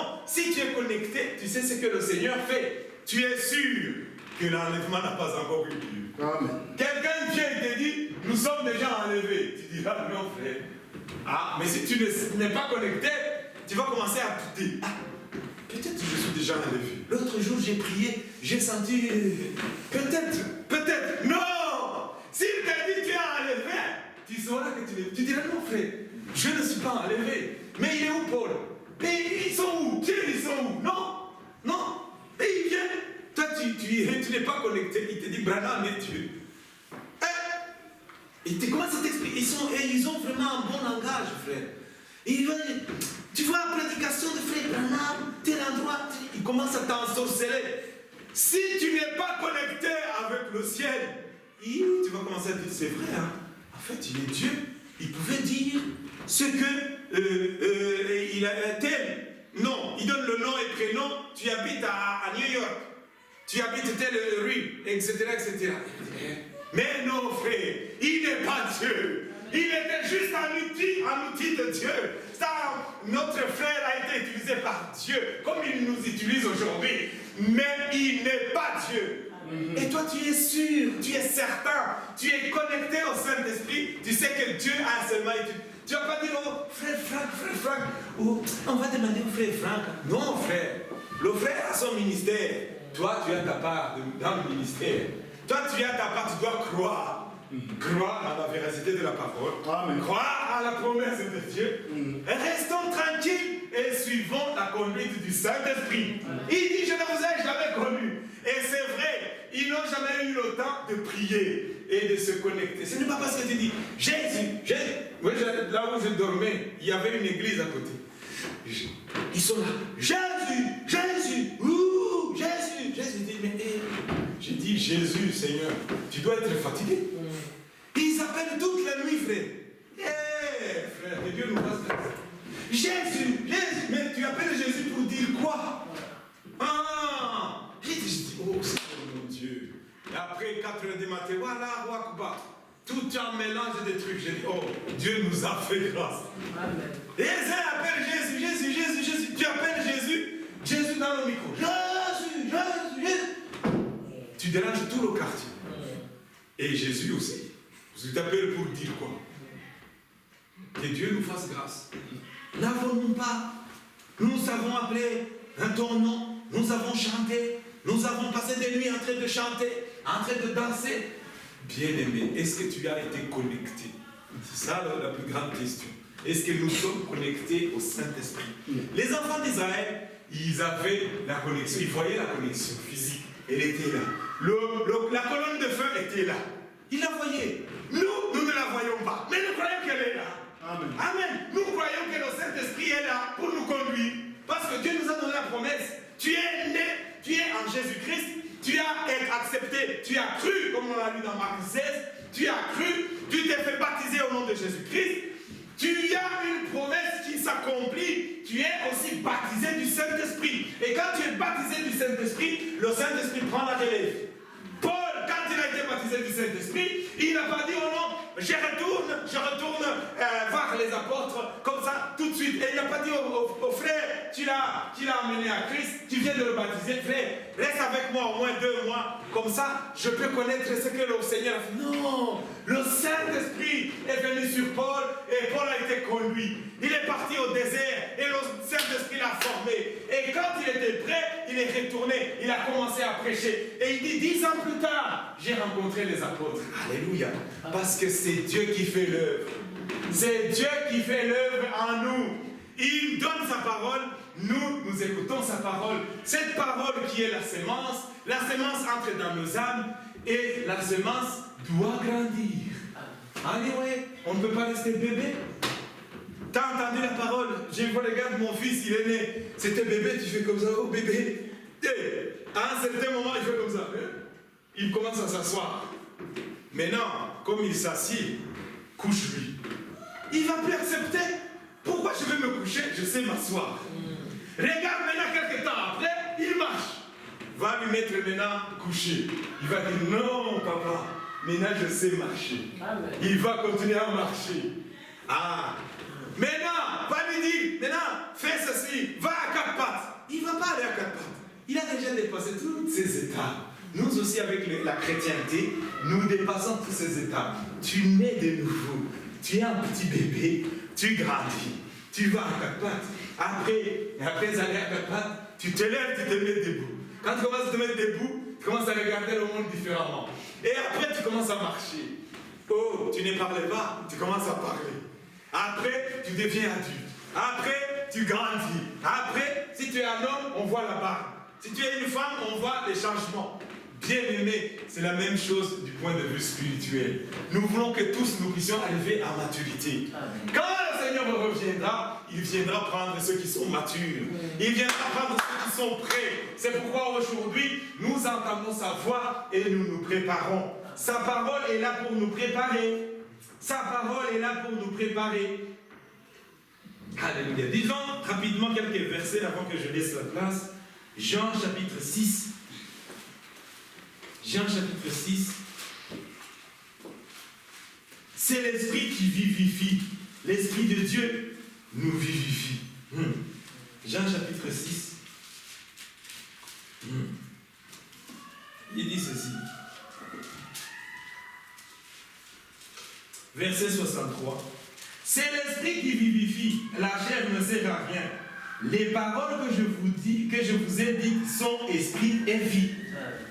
non, si tu es connecté, tu sais ce que le Seigneur fait. Tu es sûr que l'enlèvement n'a pas encore eu lieu. Quelqu'un vient et te dit, nous sommes déjà enlevés. Tu diras, non frère. Ah, mais si tu n'es pas connecté, tu vas commencer à douter. Ah, peut-être que je suis déjà enlevé. L'autre jour, j'ai prié, j'ai senti... Peut-être, non. S'il te dit tu es enlevé, tu sauras que tu diras, non frère, je ne suis pas enlevé. Mais il est où Paul? Et ils sont où? Ils sont où? Non. Et il vient. Toi, tu n'es pas connecté. Il te dit, Branham est Dieu. Et tu commences à t'expliquer. Ils ont vraiment un bon langage, frère. Tu vois la prédication de frère Branham, tel endroit, il commence à t'ensorceler. Si tu n'es pas connecté avec le ciel, tu vas commencer à dire, c'est vrai, hein? En fait, il est Dieu. Il pouvait dire ce que il a tel. Non, il donne le nom et prénom. Tu habites à New York. Tu habites telle rue, etc., etc. Mais non, frère, il n'est pas Dieu. Il était juste un outil de Dieu. Ça, notre frère a été utilisé par Dieu, comme il nous utilise aujourd'hui. Mais il n'est pas Dieu. Et toi, tu es sûr, tu es certain, tu es connecté au Saint-Esprit. Tu sais que Dieu a seulement utilisé. Tu ne vas pas dire, oh, frère Franck, oh, on va demander au frère Franck. Non, frère. Le frère a son ministère. Toi, tu as ta part dans le ministère. Toi, tu as ta part, tu dois croire. Croire à la véracité de la parole. Amen. Croire à la promesse de Dieu. Restons tranquilles et suivons la conduite du Saint-Esprit. Il dit, je ne vous ai jamais connu. Et c'est vrai, ils n'ont jamais eu le temps de prier et de se connecter. Ce n'est pas parce que tu dis, Jésus. Moi, là où je dormais, il y avait une église à côté. Ils sont là. Jésus. Ouh, Jésus. Jésus dit, mais j'ai dit, Jésus, Seigneur, tu dois être fatigué. Ils appellent toute la nuit, frère. Frère, que Dieu nous fasse grâce. Jésus. Mais tu appelles Jésus pour dire quoi? J'ai dit, oh Seigneur mon Dieu. Et après 4 heures du matin, voilà, Wakba. Tout un mélange de trucs. J'ai dit, oh, Dieu nous a fait grâce. Amen. Et ça appelle Jésus. Tu appelles Jésus dans le micro. Jésus. Tu déranges tout le quartier. Et Jésus aussi. Je t'appelle pour dire quoi? Que Dieu nous fasse grâce. N'avons-nous pas? Nous avons appelé un ton nom. Nous avons chanté. Nous avons passé des nuits en train de chanter, en train de danser. Bien-aimé, est-ce que tu as été connecté? C'est ça la plus grande question. Est-ce que nous sommes connectés au Saint-Esprit? Les enfants d'Israël, ils avaient la connexion. Ils voyaient la connexion physique. Elle était là. La colonne de feu était là. Ils la voyaient. Nous ne la voyons pas. Mais nous croyons qu'elle est là. Amen. Nous croyons que le Saint-Esprit est là pour nous conduire. Parce que Dieu nous a donné la promesse. Tu es né, tu es en Jésus-Christ. Tu as été accepté. Tu as cru, comme on l'a lu dans Marc 16. Tu as cru. Tu t'es fait baptiser au nom de Jésus-Christ. Tu as une promesse qui s'accomplit. Tu es aussi baptisé du Saint-Esprit. Et quand tu es baptisé du Saint-Esprit, le Saint-Esprit prend la relève. Paul, quand il a été baptisé du Saint-Esprit, il n'a pas dit oh non, je retourne voir les apôtres comme ça tout de suite. Et il n'a pas dit au frère, tu l'as amené à Christ, tu viens de le baptiser, frère, reste avec moi au moins 2 mois, comme ça je peux connaître ce que le Seigneur a fait. Non, le Saint-Esprit est venu sur Paul et Paul a été conduit. Il est parti au désert et le Saint-Esprit l'a formé. Et quand il était prêt, il est retourné, il a commencé à prêcher. Et il dit 10 ans plus tard, j'ai rencontré les apôtres. Alléluia. Parce que c'est Dieu qui fait l'œuvre. C'est Dieu qui fait l'œuvre en nous. Il donne sa parole, nous écoutons sa parole. Cette parole qui est la semence entre dans nos âmes et la semence doit grandir. Anyway, on ne peut pas rester bébé. T'as entendu la parole? J'ai vu, regarde, mon fils, il est né. C'était bébé, tu fais comme ça, oh bébé. À un certain moment, il fait comme ça. Il commence à s'asseoir. Maintenant, comme il s'assied, couche-lui. Il va plus accepter. Pourquoi je vais me coucher? Je sais m'asseoir. Regarde maintenant, quelques temps après, il marche. Va lui mettre maintenant couché. Il va dire non, papa. Maintenant, je sais marcher. Amen. Il va continuer à marcher. Maintenant, va lui dire, maintenant, fais ceci, va à 4 pattes. déjà dépassé toutes ces étapes. Nous aussi, avec la chrétienté, nous dépassons toutes ces étapes. Tu nais de nouveau. Tu es un petit bébé, tu grandis. Tu vas à quatre pattes. Après aller à quatre pattes, tu te lèves, tu te mets debout. Quand tu commences à te mettre debout, tu commences à regarder le monde différemment. Et après, tu commences à marcher. Oh, tu ne parlais pas, tu commences à parler. Après, tu deviens adulte. Après, tu grandis. Après, si tu es un homme, on voit la barbe. Si tu es une femme, on voit les changements. Bien-aimés, c'est la même chose du point de vue spirituel. Nous voulons que tous nous puissions arriver à maturité. Quand le Seigneur reviendra, il viendra prendre ceux qui sont matures. Il viendra prendre ceux qui sont prêts. C'est pourquoi aujourd'hui, nous entendons sa voix et nous nous préparons. Sa parole est là pour nous préparer. Sa parole est là pour nous préparer. Alléluia. Disons rapidement quelques versets avant que je laisse la place. Jean chapitre 6. Jean chapitre 6. C'est l'Esprit qui vivifie. L'Esprit de Dieu nous vivifie. Jean chapitre 6. Il dit ceci. Verset 63. C'est l'Esprit qui vivifie. La chair ne sert à rien. Les paroles que je vous dis, que je vous ai dites sont esprit et vie.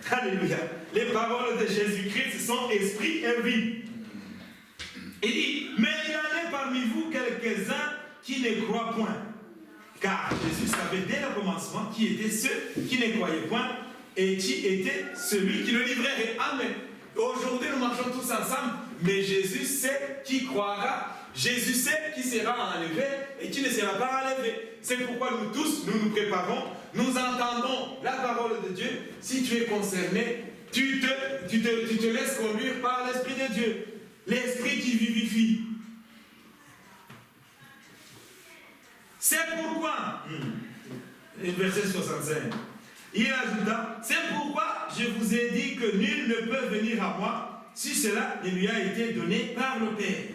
Alléluia. Les paroles de Jésus-Christ sont esprit et vie. Il dit, mais il y en a parmi vous quelques-uns qui ne croient point. Car Jésus savait dès le commencement qui étaient ceux qui ne croyaient point et qui était celui qui le livrerait. Amen. Aujourd'hui, nous marchons tous ensemble, mais Jésus sait qui croira. Jésus sait qui sera enlevé et qui ne sera pas enlevé. C'est pourquoi nous tous, nous nous préparons, nous entendons la parole de Dieu. Si tu es concerné, tu te laisses conduire par l'Esprit de Dieu. L'Esprit qui vivifie. C'est pourquoi, verset 65, il ajouta, c'est pourquoi je vous ai dit que nul ne peut venir à moi si cela ne lui a été donné par le Père.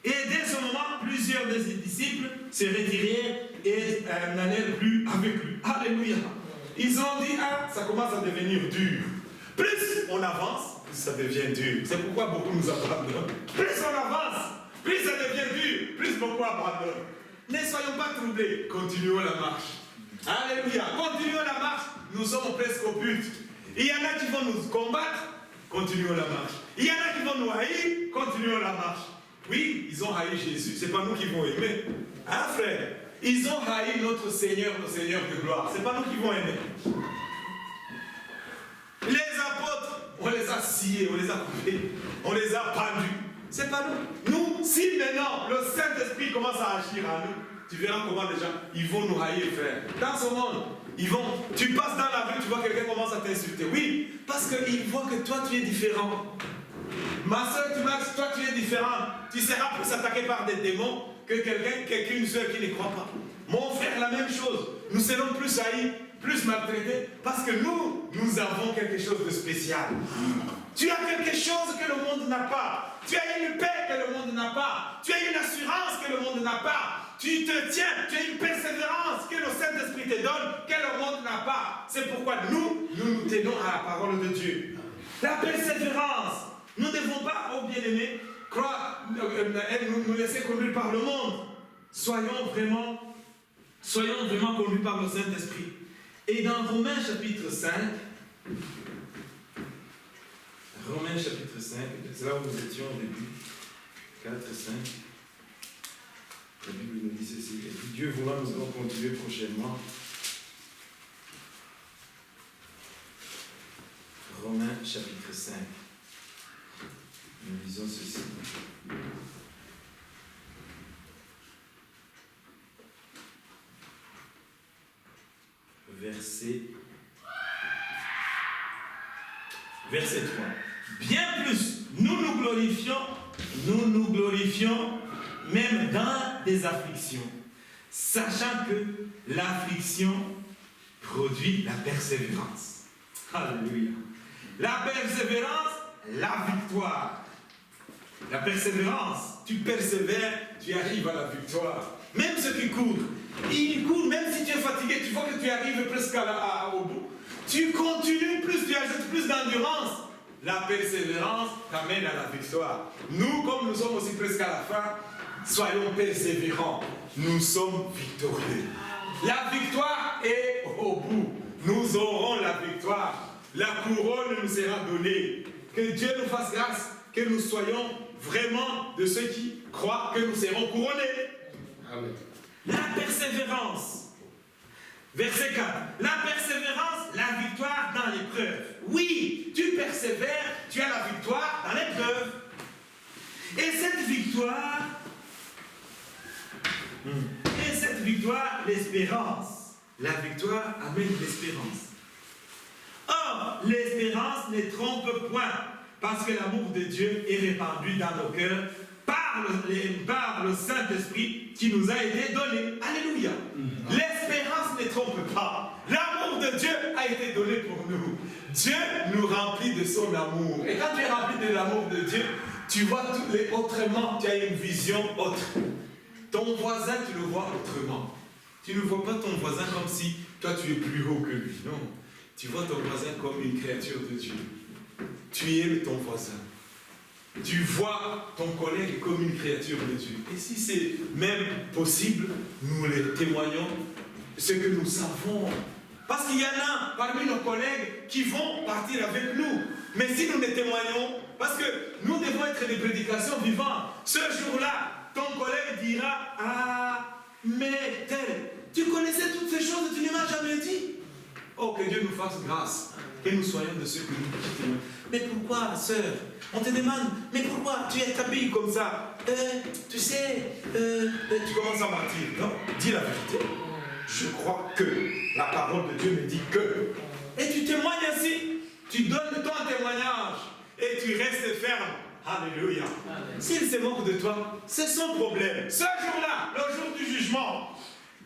Et dès ce moment, plusieurs de ses disciples se retirèrent et n'allèrent plus avec lui. Alléluia. Ils ont dit, ça commence à devenir dur. Plus on avance, plus ça devient dur. C'est pourquoi beaucoup nous abandonnent. Plus on avance, plus ça devient dur, plus beaucoup abandonnent. Ne soyons pas troublés, continuons la marche. Alléluia. Continuons la marche, nous sommes presque au but. Il y en a qui vont nous combattre, continuons la marche. Il y en a qui vont nous haïr, continuons la marche. Oui, ils ont haï Jésus, c'est pas nous qui vont aimer. Hein, frère? Ils ont haï notre Seigneur, le Seigneur de gloire. C'est pas nous qui vont aimer. Les apôtres, on les a sciés, on les a coupés, on les a pendus. C'est pas nous. Nous, si maintenant le Saint-Esprit commence à agir en nous, tu verras comment les gens, ils vont nous haïr, frère. Dans ce monde, tu passes dans la rue, tu vois quelqu'un commence à t'insulter. Oui, parce qu'ils voient que toi, tu es différent. Ma soeur, toi, tu es différent. Tu seras plus attaqué par des démons que qu'une soeur qui ne croit pas. Mon frère, la même chose. Nous serons plus haïs, plus maltraités, parce que nous avons quelque chose de spécial. Tu as quelque chose que le monde n'a pas. Tu as une paix que le monde n'a pas. Tu as une assurance que le monde n'a pas. Tu te tiens, tu as une persévérance que le Saint-Esprit te donne, que le monde n'a pas. C'est pourquoi nous tenons à la parole de Dieu. La persévérance. Nous ne devons pas, oh bien-aimés, nous laisser conduire par le monde. Soyons vraiment conduits par le Saint-Esprit. Et dans Romains chapitre 5, c'est là où nous étions au début, 4 et 5, la Bible nous dit ceci, et puis Dieu voulant, nous allons continuer prochainement. Romains chapitre 5. Nous lisons ceci. Verset 3. Bien plus, nous nous glorifions même dans des afflictions, sachant que l'affliction produit la persévérance. Alléluia. La persévérance, la victoire. La persévérance, tu persévères tu arrives à la victoire. Même ceux qui courent, ils courent, même si tu es fatigué, tu vois que tu arrives presque au bout. Tu continues plus, tu ajoutes plus d'endurance. La persévérance t'amène à la victoire. Nous, comme nous sommes aussi presque à la fin, soyons persévérants. Nous sommes victorieux. La victoire est au bout. Nous aurons la victoire. La couronne nous sera donnée. Que Dieu nous fasse grâce, que nous soyons vraiment de ceux qui croient que nous serons couronnés. Amen. La persévérance. Verset 4. La persévérance, la victoire dans l'épreuve. Oui, tu persévères, tu as la victoire dans l'épreuve. Et cette victoire, l'espérance. La victoire amène l'espérance. Or, l'espérance ne trompe point, parce que l'amour de Dieu est répandu dans nos cœurs par le Saint-Esprit qui nous a été donné. Alléluia. L'espérance ne trompe pas. L'amour de Dieu a été donné pour nous. Dieu nous remplit de son amour. Et quand tu es rempli de l'amour de Dieu, tu vois autrement, tu as une vision autre. Ton voisin, tu le vois autrement. Tu ne vois pas ton voisin comme si toi tu es plus haut que lui. Non. Tu vois ton voisin comme une créature de Dieu. Tu aimes ton voisin. Tu vois ton collègue comme une créature de Dieu. Et si c'est même possible, nous les témoignons ce que nous savons. Parce qu'il y en a parmi nos collègues qui vont partir avec nous. Mais si nous les témoignons, parce que nous devons être des prédications vivantes, ce jour-là, ton collègue dira, ah, mais tel, tu connaissais toutes ces choses et tu ne m'as jamais dit. Oh, que Dieu nous fasse grâce, que nous soyons de ceux que nous quittons. Mais pourquoi, sœur? On te demande, mais pourquoi tu es habillé comme ça? Tu sais, tu commences à mentir. Non, dis la vérité. Je crois que la parole de Dieu me dit que. Et tu témoignes ainsi. Tu donnes ton témoignage et tu restes ferme. Alléluia. S'il se moque de toi, c'est son problème. Ce jour-là, le jour du jugement,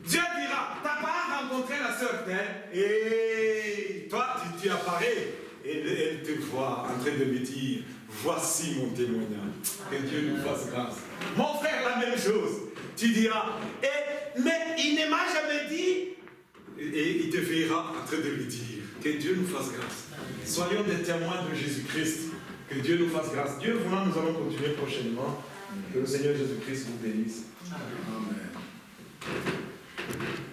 Dieu dira, tu n'as pas rencontré la sœur telle, et toi, tu apparais, et elle te voit en train de me dire, voici mon témoignage. Que Dieu nous fasse grâce. Mon frère, la même chose. Tu diras, mais il ne m'a jamais dit, et il te verra en train de lui dire, que Dieu nous fasse grâce. Soyons des témoins de Jésus-Christ. Que Dieu nous fasse grâce. Dieu voulant, nous allons continuer prochainement. Que le Seigneur Jésus-Christ vous bénisse. Amen.